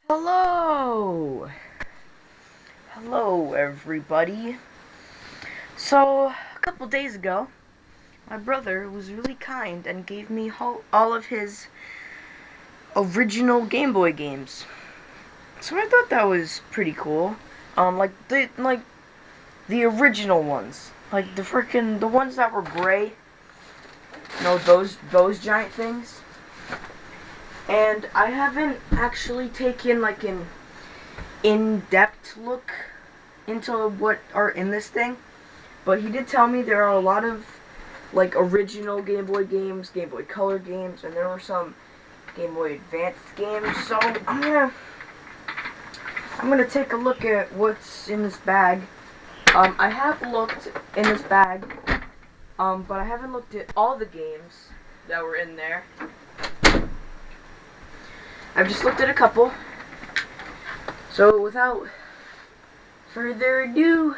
Hello! Hello, everybody. So, a couple days ago, my brother was really kind and gave me all of his original Game Boy games. So I thought that was pretty cool. Like the original ones, like the ones that were gray. Those giant things. And I haven't actually taken like an in-depth look into what are in this thing, but he did tell me there are a lot of like original Game Boy games, Game Boy Color games, and there were some Game Boy Advance games. So I'm gonna take a look at what's in this bag. I have looked in this bag, but I haven't looked at all the games that were in there. I've just looked at a couple. So without further ado,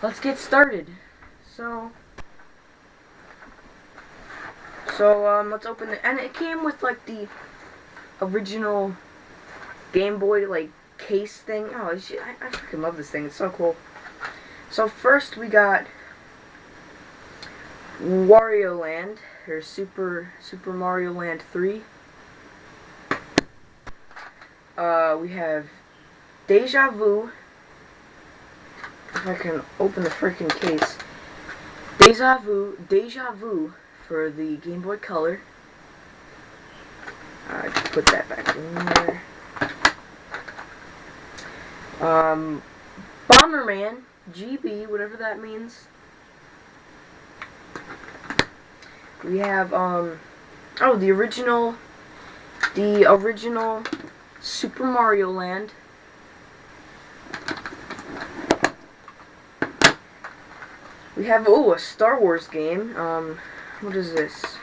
let's get started. So let's open it. And it came with like the original Game Boy like case thing. Oh, I freaking love this thing. It's so cool. So first we got Wario Land, or Super Mario Land 3. We have Deja Vu. If I can open the freaking case. Deja Vu for the Game Boy Color. Just put that back in there. Bomberman GB, whatever that means. We have the original Super Mario Land. We have a Star Wars game. What is this?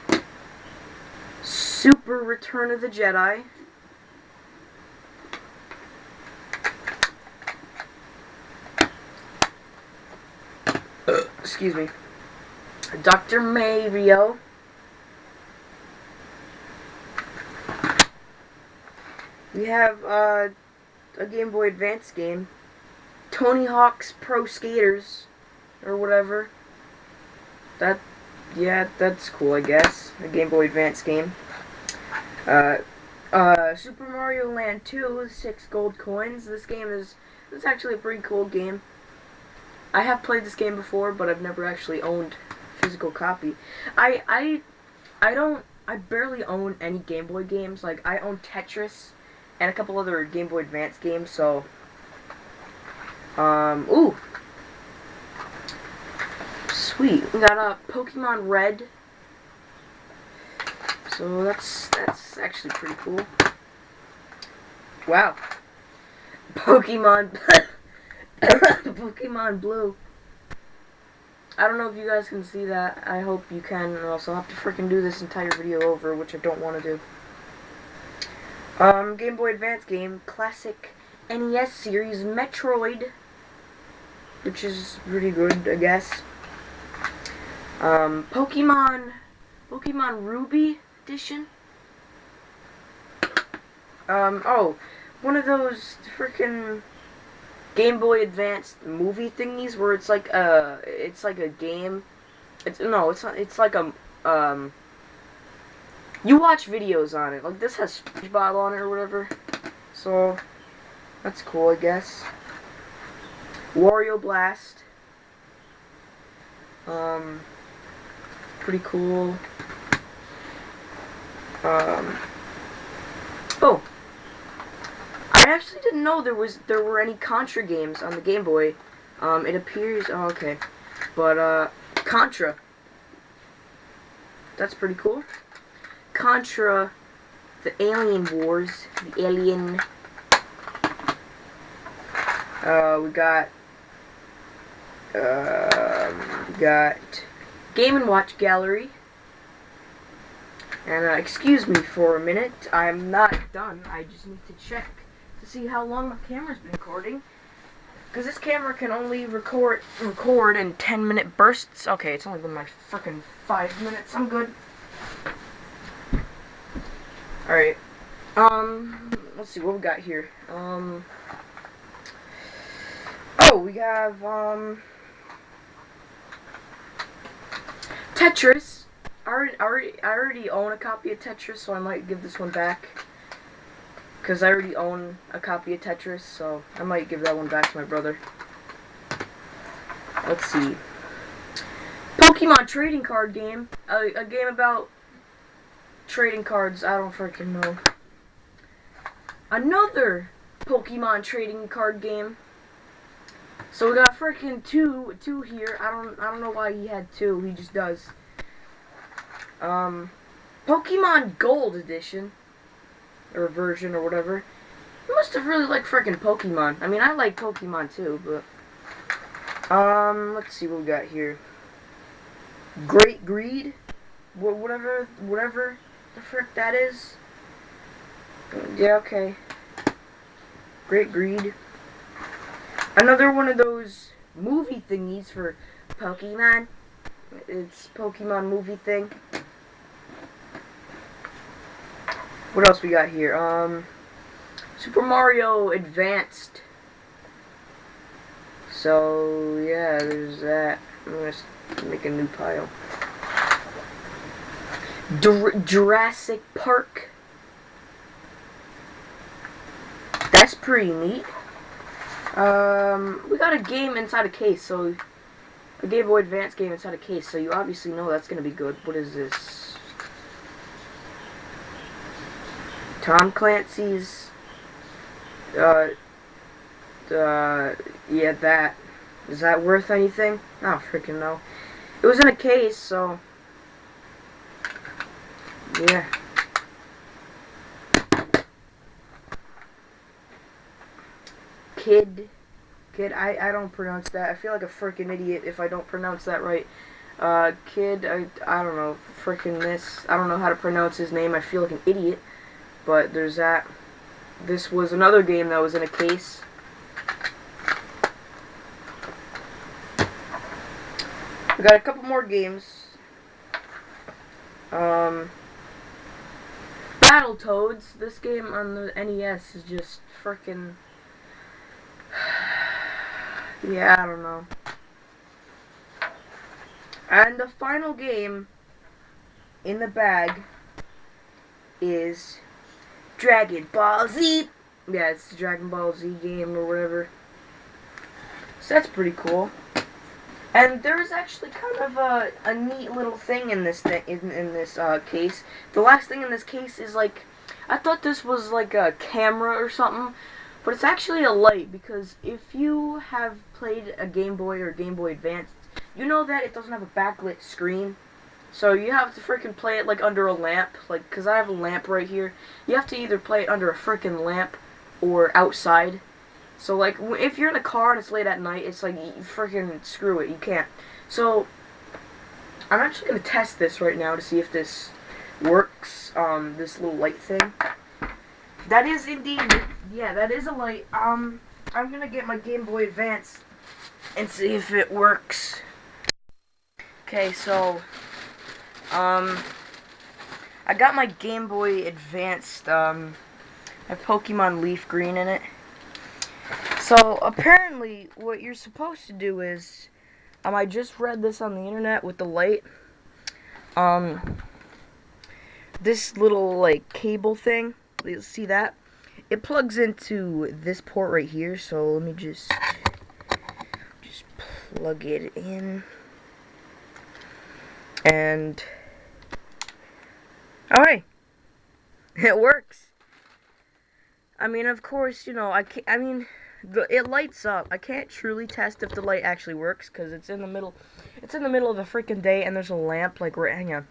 Super Return of the Jedi. Excuse me. Dr. Mario. We have a Game Boy Advance game, Tony Hawk's Pro Skaters, or whatever. That's cool, I guess. A Game Boy Advance game. Super Mario Land 2, 6 gold coins. This game is actually a pretty cool game. I have played this game before, but I've never actually owned a physical copy. I barely own any Game Boy games. Like, I own Tetris and a couple other Game Boy Advance games, so ooh, sweet. We got Pokemon Red, so that's actually pretty cool. Wow, Pokemon Pokemon Blue. I don't know if you guys can see that. I hope you can, or else I'll have to freaking do this entire video over, which I don't want to do. Game Boy Advance game, classic NES series, Metroid, which is pretty good, I guess. Pokemon Ruby edition. One of those freaking Game Boy Advance movie thingies where it's like a game. It's not. It's like a you watch videos on it. Like, this has SpongeBob on it or whatever. So, that's cool, I guess. Wario Blast. Pretty cool. Oh. I actually didn't know there were any Contra games on the Game Boy. It appears, oh, okay. But, Contra. That's pretty cool. Contra, the Alien Wars, the Alien. We got Game & Watch Gallery. And excuse me for a minute, I'm not done. I just need to check to see how long my camera's been recording. Because this camera can only record in 10-minute bursts. Okay, it's only been my frickin' 5 minutes. I'm good. Alright. let's see what we got here. Oh, we have Tetris. I already own a copy of Tetris, so I might give this one back. Because I already own a copy of Tetris, so I might give that one back to my brother. Let's see. Pokemon trading card game. A game about trading cards. I don't freaking know. Another Pokemon trading card game. So we got freaking two here. I don't know why he had two. He just does. Pokemon Gold Edition. Or version or whatever. You must have really liked freaking Pokemon. I mean, I like Pokemon too, but let's see what we got here. Great Greed, whatever the frick that is. Yeah, okay. Great Greed. Another one of those movie thingies for Pokemon. It's Pokemon movie thing. What else we got here? Super Mario Advanced. So, yeah, there's that. I'm gonna make a new pile. Jurassic Park. That's pretty neat. We got a game inside a case, so a Game Boy Advance game inside a case, so you obviously know that's gonna be good. What is this? Tom Clancy's, yeah, that. Is that worth anything? I don't freaking know. It was in a case, so, yeah. Kid, I don't pronounce that. I feel like a freaking idiot if I don't pronounce that right. Kid, I don't know, freaking this. I don't know how to pronounce his name. I feel like an idiot. But there's that. This was another game that was in a case. We got a couple more games. Battletoads. This game on the NES is just frickin'... yeah, I don't know. And the final game in the bag is Dragon Ball Z. Yeah, it's the Dragon Ball Z game or whatever. So that's pretty cool. And there's actually kind of a neat little thing in this case. The last thing in this case is like, I thought this was like a camera or something, but it's actually a light, because if you have played a Game Boy or Game Boy Advance, you know that it doesn't have a backlit screen. So you have to freaking play it like under a lamp, like, cause I have a lamp right here. You have to either play it under a freaking lamp or outside. So like, if you're in a car and it's late at night, it's like, you freaking screw it, you can't. So I'm actually gonna test this right now to see if this works. This little light thing. That is indeed, yeah, that is a light. I'm gonna get my Game Boy Advance and see if it works. Okay, so I got my Game Boy Advanced, I have Pokemon Leaf Green in it. So, apparently, what you're supposed to do is, I just read this on the internet with the light, this little, like, cable thing, you see that? It plugs into this port right here, so let me just plug it in, and alright, it works. I mean, of course, you know, it lights up. I can't truly test if the light actually works, because it's in the middle of the freaking day, and there's a lamp, like, right, hang on.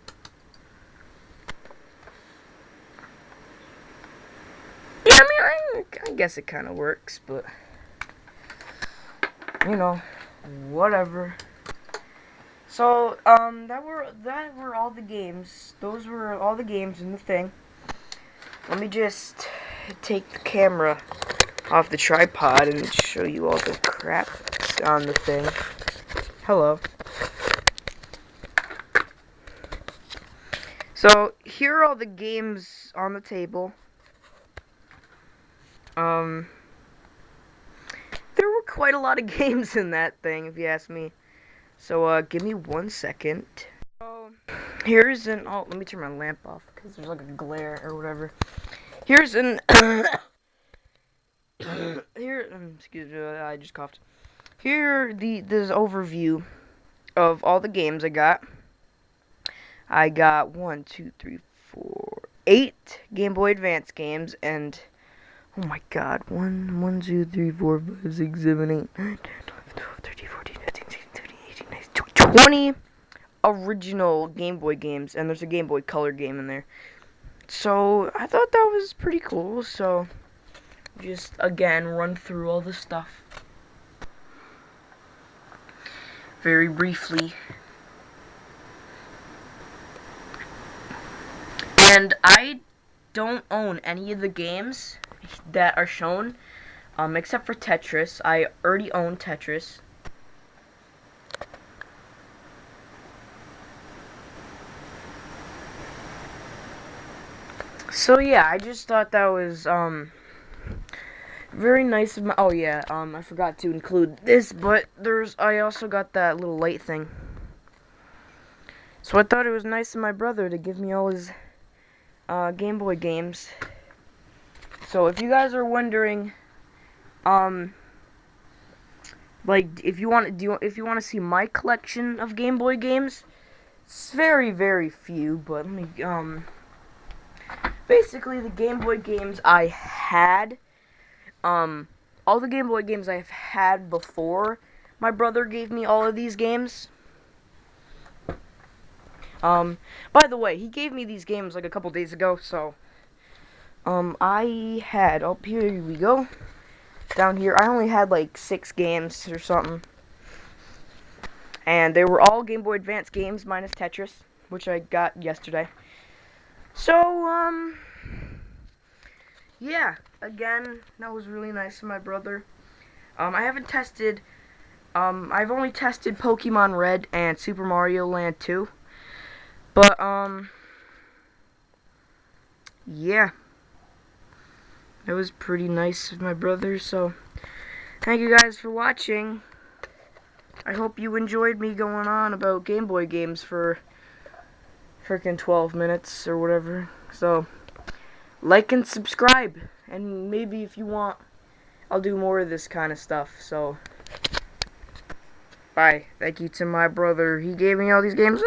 Yeah, I mean, I guess it kind of works, but, you know, whatever. So, that were all the games. Those were all the games in the thing. Let me just take the camera off the tripod and show you all the crap on the thing. Hello. So, here are all the games on the table. Um, there were quite a lot of games in that thing, if you ask me. So, give me 1 second. So, here's an, oh, let me turn my lamp off, because there's like a glare or whatever. Here's an, excuse me, I just coughed. Here, this overview of all the games I got. I got 1, 2, 3, 4, 8 Game Boy Advance games, and oh my god, 1, 2, 3, 4, 5, 6, 7, 8, 9, 10, 11, 12, 13, 14, 15, 16, 17, 18, 19, 20 original Game Boy games, and there's a Game Boy Color game in there. So I thought that was pretty cool. So just again run through all the stuff very briefly. And I don't own any of the games that are shown, except for Tetris. I already own Tetris. So yeah, I just thought that was very nice of my. Oh yeah, I forgot to include this, but I also got that little light thing. So I thought it was nice of my brother to give me all his Game Boy games. So if you guys are wondering, like if you want to see my collection of Game Boy games, it's very, very few. But let me basically the Game Boy games I had, all the Game Boy games I've had before my brother gave me all of these games. By the way, he gave me these games like a couple days ago, so I had, oh, here we go. Down here, I only had like 6 games or something. And they were all Game Boy Advance games minus Tetris, which I got yesterday. So, yeah, again, that was really nice of my brother. I haven't tested, I've only tested Pokemon Red and Super Mario Land 2. But, yeah. That was pretty nice of my brother, so thank you guys for watching. I hope you enjoyed me going on about Game Boy games for freaking 12 minutes or whatever. So, like and subscribe, and maybe if you want, I'll do more of this kind of stuff. So, bye. Thank you to my brother. He gave me all these games.